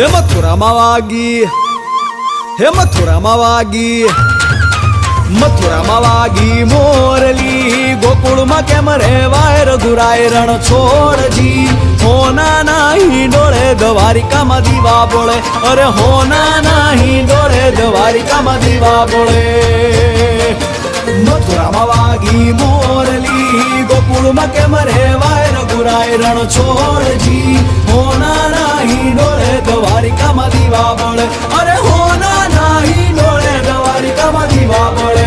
મથુરમવાગી હે મથુરામાં વાગી મોરલી ગોકુળમાં કેમ રેવાય રઘુરાય રણ છોડજી હોના નાહી ડોળે દ્વારિકામાં દીવા બોળે અરે હોના નાહી ડોળે દ્વારિકામાં દીવા બોળે મથુરામાં વાગી મોરલી ગોકુળમાં કેમ રેવાય રઘુરાય રણ છોડજી હોના નાહી ડોળે દ્વારિકામાં દીવા બોળે અરે હોના નાહી ડોળે દ્વારિકામાં દીવા બોળે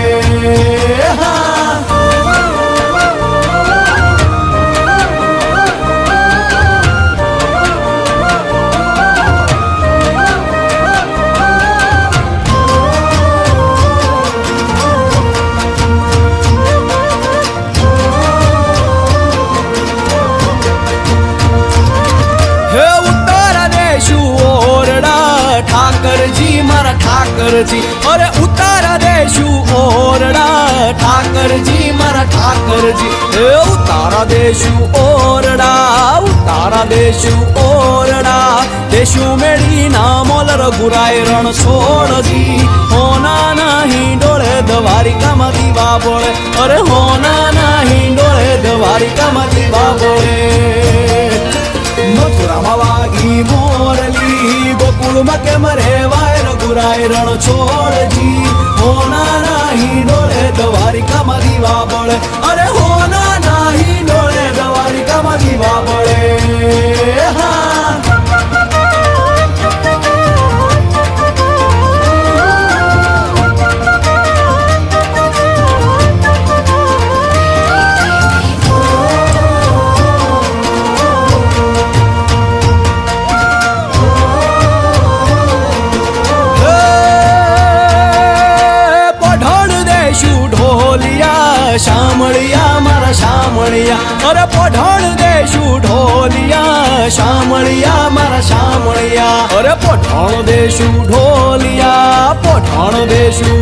ઠાકરજી મારા ઠાકરજી અરે ઉતારા દેશું ઓરડા ઠાકરજી મારા ઠાકરજી હે ઉતારા દેશું ઓરડા દેશું મેળી ના મોલ રઘુરાય રણ છોડજી હોના નાહી ડોળે દ્વારિકામાં દીવા બોળે અરે હોના નાહી ડોળે દ્વારિકામાં દીવા બોળે મથુરામાં વાગી મોરલી ગોકુળમાં કેમ રેવાય રઘુરાય રણ છોડજી હોના નાહી ડોળે દ્વારિકામાં દીવા બોળે અરે હોના નાહી ડોળે દ્વારિકામાં દીવા બોળે શામળિયા મારા શામળિયા અરે પઠાણ દેશું ઢોલિયા શામળિયા મારા શામળિયા અરે પઠાણ દેશું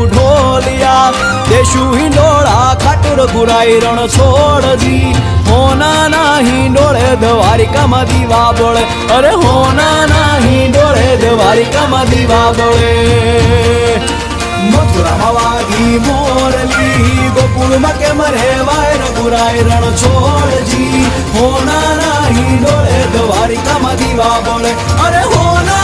ઢોલિયા દેશું હિંડોળા ખાટુર ગુરાઈ રણ છોડજી હોના નાહી ડોળે દ્વારિકામાં દીવા બોળે અરે હોના નાહી ડોળે દ્વારિકામાં દીવા બોળે મથુરામાં વાગી મોરલી ગોકુળમાં કેમ રેવાય રઘુરાય રણ છોડજી હોના નાહી ડોળે દ્વારિકામાં દીવા બોળે અરે હોના